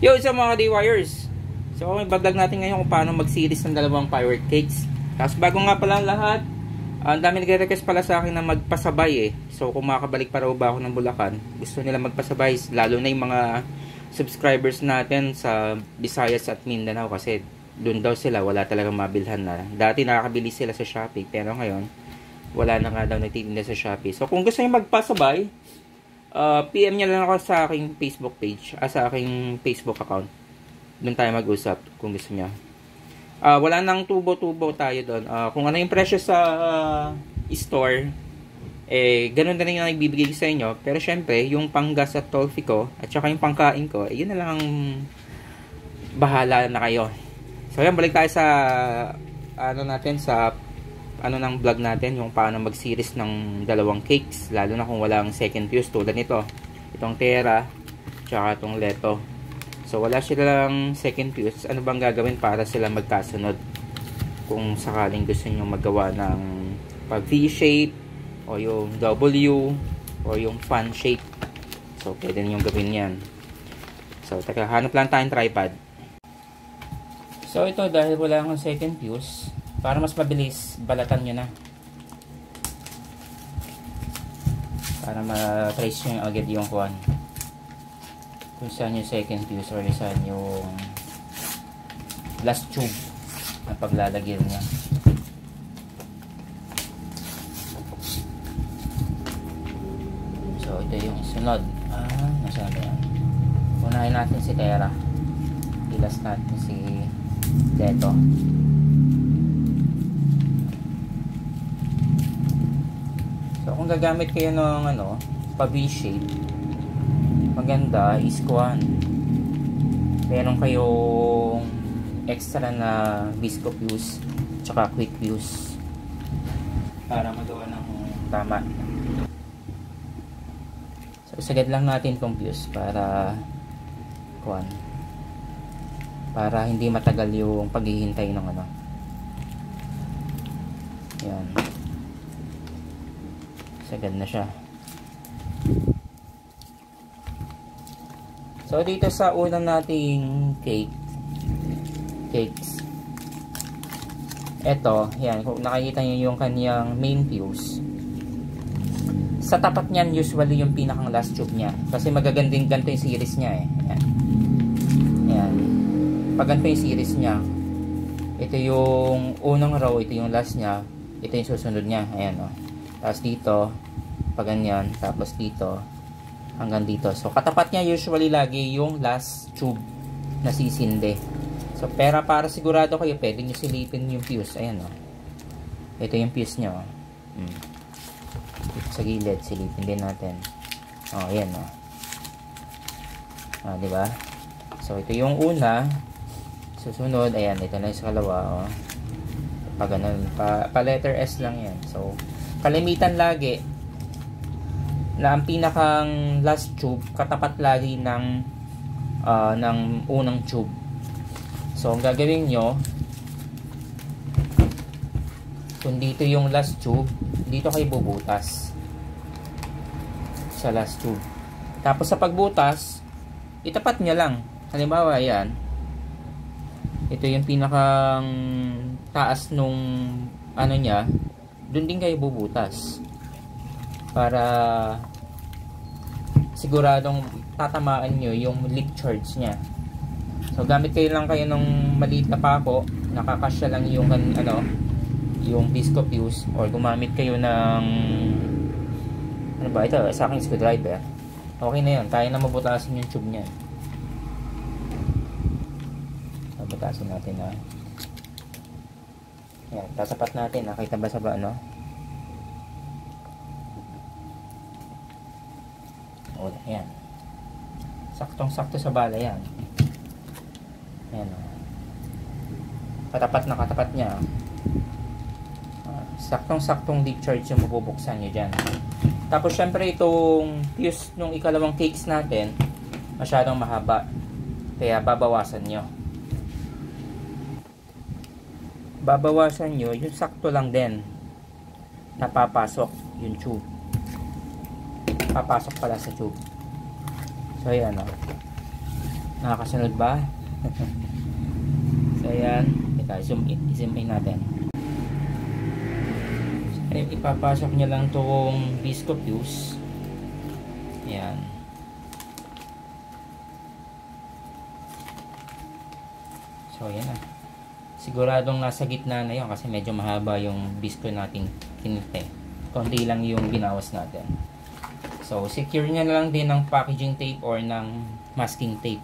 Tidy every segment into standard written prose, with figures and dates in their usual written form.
Yo, sa mga DIYers. So, may vlog natin ngayon kung paano mag-series ng dalawang firework cakes. Tapos bago nga pala lahat, ang dami nagre-request pala sa akin na magpasabay So, kung makakabalik pa raw ba ako ng Bulacan, gusto nila magpasabay, lalo na yung mga subscribers natin sa Visayas at Mindanao kasi doon daw sila, wala talagang mabilhan na. Dati nakakabili sila sa Shopee, pero ngayon, wala na nga daw nagtitinda sa Shopee. So, kung gusto nyo magpasabay, PM nyo lang ako sa aking Facebook page, sa aking Facebook account. Doon tayo mag-usap kung gusto nyo. Wala nang tubo-tubo tayo doon. Kung ano yung presyo sa store, ganun na rin yung nagbibigay sa inyo. Pero syempre, yung panggas at toll fee ko, at saka yung pangkain ko, yun na lang ang bahala na kayo. So yan, balik tayo sa ng vlog natin, yung paano mag-series ng dalawang cakes, lalo na kung walang second fuse tulad nito, itong Terra tsaka itong Leto. So wala silang second fuse, ano bang gagawin para sila magkasunod kung sakaling gusto nyo magawa ng pag V-shape o yung W o yung fan shape? So pwede nyo gawin yan. So taka, hanap lang tayong tripod. So ito, dahil wala akong second fuse, para mas mabilis, balatan nyo na. Para ma-trace nyo agad yung kuhan. Kung saan yung second fuse or saan yung last tube na paglalagyan niya. So, ito yung sunod. Nasaan ba yan? Unahin natin si Terra. Ilas natin si Leto. So, kung gagamit kayo ng pa V-shape, maganda is kuhan. Meron kayong extra na visco fuse tsaka quick fuse para magawa ng tama. So, sagad lang natin itong fuse para kuhan. Para hindi matagal yung paghihintay ng Yan. Sagad na siya. So dito sa unang nating cakes, eto, yan, kung nakikita nyo yung kanyang main fuse, sa tapat niyan usually yung pinakang last tube niya, kasi magaganding ganito yung series niya yan. Yan. Pag ganito yung series niya, ito yung unang row, ito yung last niya, ito yung susunod niya, ayan tapos dito, pag ganyan, tapos dito, hanggang dito. So, katapat niya usually lagi yung last tube na sisindi. So, pero para sigurado kayo, pwede nyo silipin yung fuse. Ayan ito yung fuse nyo. Dito sa gilid, silipin din natin. Ayan diba? So, ito yung una. Susunod, ayan, ito na yung sa kalawa. Pa ganun, pa letter S lang yan. So, kalimitan lagi na ang pinakang last tube katapat lagi ng unang tube. So ang gagawin nyo, kung dito yung last tube, dito kayo bubutas sa last tube. Tapos sa pagbutas, itapat nyo lang. Halimbawa yan, ito yung pinakang taas nung niya, dun din kayo bubutas para siguradong tatamaan nyo yung leak charge nya. So gamit kayo lang kayo ng maliit na pako, nakakasya lang yung yung visco fuse, or gumamit kayo ng ito, sa aking screwdriver. Okay na yun, kaya na mabutasin yung tube nya. Mabutasin natin yan, tatapat natin. Nakita ba sa yan. Saktong-sakto sa bala yan. Ayan katapat na katapat niya. Saktong-saktong deep charge yung mabubuksan nyo dyan. Tapos syempre itong fuse nung ikalawang cakes natin, masyadong mahaba. Kaya babawasan nyo. Babawasan nyo yung sakto lang din napapasok yung tube. Papasok pala sa tube. So ayan Nakakasunod ba? So ayan, zoom in natin. So, ipapasok nyo lang itong visco fuse. Ayan. So ayan na. Siguradong nasa gitna na yun kasi medyo mahaba yung visco nating kinite. Konti lang yung binawas natin. So secure nyo na lang din ng packaging tape or ng masking tape.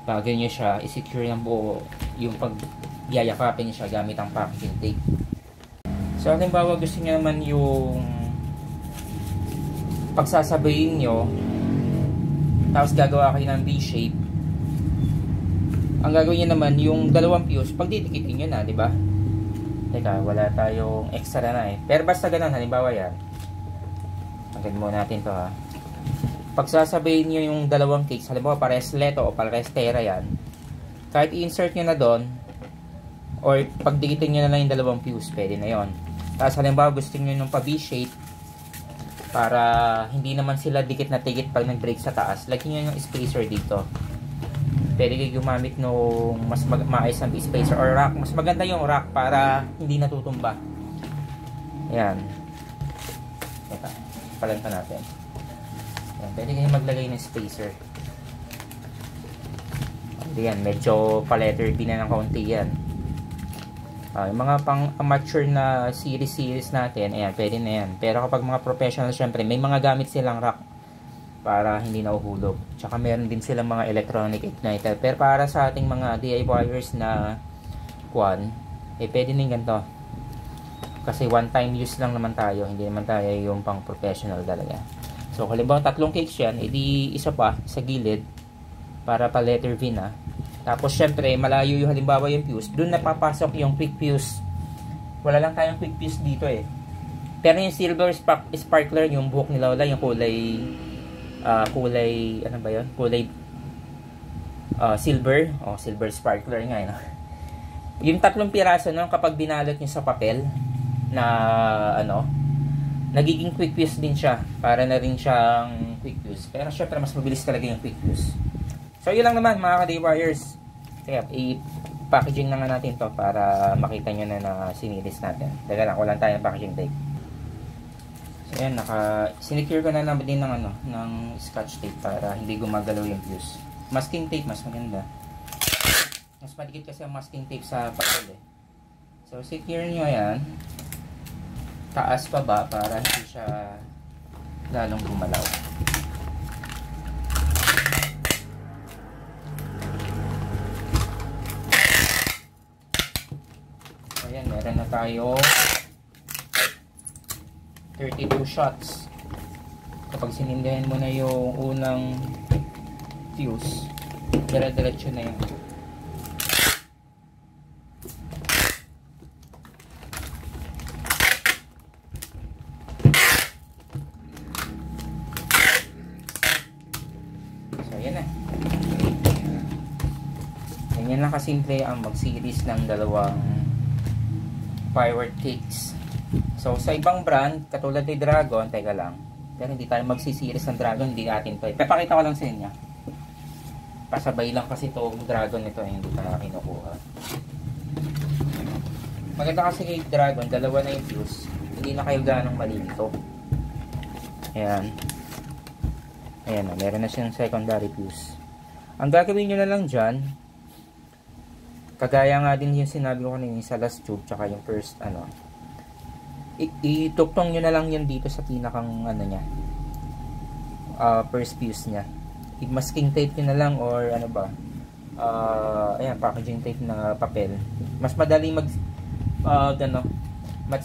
Bago nyo siya, i-secure ng buo yung pag-yayakapin nyo siya gamit ang packaging tape. So halimbawa gusto nyo naman yung pagsasabayin nyo, tapos gagawa kayo ng V-shape. Ang gagawin nyo naman, yung dalawang fuse, pagdidikitin nyo na, di ba? Teka, wala tayong extra na eh. Pero basta ganun, halimbawa yan. Agad mo natin to ha. Pagsasabayin nyo yung dalawang case, halimbawa pares leto o pares tera yan. Kahit i-insert nyo na doon, or pagdikitin nyo na lang yung dalawang fuse, pwede na yon. Tapos halimbawa gusto nyo nung pa V-shape, para hindi naman sila dikit na tigit pag nag-break sa taas, lagyan nyo yung spacer dito. Pwede kayo gumamit nung mas maayos ang spacer or rack. Mas maganda yung rack para hindi natutumba. Ayan. Ito. Palan pa natin. Ayan. Pwede kayo maglagay ng spacer. Ayan. Medyo pa-letter B na ng kaunti yan. Yung mga pang amateur na series natin, ayan, pwede na yan. Pero kapag mga professional, syempre, may mga gamit silang rack para hindi nauhulog. Tsaka meron din silang mga electronic igniter. Pero para sa ating mga DIYers na pwede din ganito. Kasi one time use lang naman tayo. Hindi naman tayo yung pang professional talaga. So, halimbawa 3 cakes yan, edi isa pa sa gilid para pa letter V na. Tapos, syempre, malayo yung halimbawa yung fuse. Doon napapasok yung quick fuse. Wala lang tayong quick fuse dito eh. Pero yung silver sparkler, yung buhok nila wala, yung kulay ano ba yun? Kulay silver. Silver sparkler nga yun. Yung 3 piraso no, kapag binalot nyo sa papel na nagiging quick fuse din siya. Para na rin siyang quick fuse. Pero syempre mas mabilis talaga yung quick fuse. So yun lang naman mga ka-DIYers. Kaya i-packaging na nga natin to para makita nyo na sinilis natin. Teka lang, wala tayong packaging tape. So ayan, sinicure ko na lang din ng scotch tape para hindi gumagalaw yung fuse. Masking tape mas maganda. Mas madikit kasi ang masking tape sa papel eh. So secure nyo yan. Taas pa ba para hindi siya lalong gumalaw. So ayan, meron na tayo 32 shots. Kapag sinindihan mo na yung unang fuse, dire-diretso na yun. So ayan na. Ganyan lang kasimple ang mag-series ng dalawang firework cakes. So, sa ibang brand, katulad ni Dragon, teka lang. Pero hindi tayo magsisiris ng Dragon, hindi natin to. Papakita ko lang sa inyo. Pasabay lang kasi itong Dragon nito, hindi tayo kinukuha. Maganda kasi kay Dragon, dalawa na yung fuse. Hindi na kayo ganong malilito. Ayan. Ayan na, meron na siyang secondary fuse. Ang gagawin nyo na lang dyan, kagaya nga din yung sinabi ko kanina sa last tube, tsaka yung first, ituktong nyo na lang yan dito sa pinakang first fuse nya. I-masking tape nyo na lang or ayan, packaging tape na papel. Mas madali mas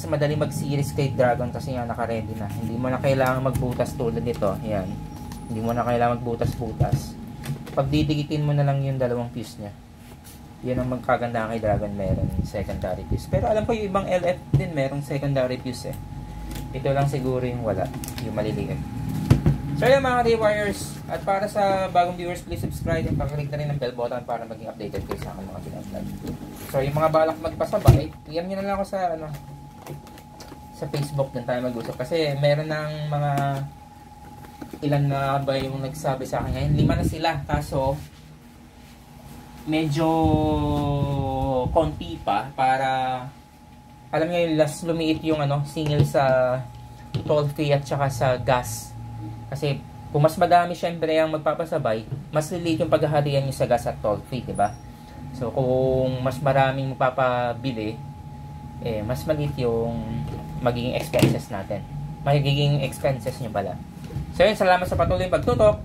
madali mag-series kay Dragon kasi nga naka-ready na. Hindi mo na kailangan magbutas tulad nito. Ayan. Hindi mo na kailangan magbutas-butas. Pag didikitin mo na lang yung dalawang fuse nya. Yan ang magkaganda kay Dragon, meron secondary fuse. Pero alam ko yung ibang LF din merong secondary fuse eh. Ito lang siguro yung wala, yung maliliit. So yan mga DIYers, at para sa bagong viewers, please subscribe and pakiclick na rin ng bell button para maging updated kayo sa aking mga pinag-vlog. So yung mga balak magpasabay, PM nyo na lang ako sa Facebook, din tayo mag-usap. Kasi meron ng mga ilan na ba yung nagsabi sa akin ngayon, 5 na sila, kaso medyo konti pa para alam niyo yung last lumiit yung singil sa toll fee at saka sa gas. Kasi kung mas madami syempre ang magpapasabay, mas lilit yung paghaharian niyo sa gas at toll fee, 'di ba? So kung mas maraming magpapabili, mas maliit yung magiging expenses natin. Magiging expenses niyo pala. So yun, salamat sa patuloy pagtutok.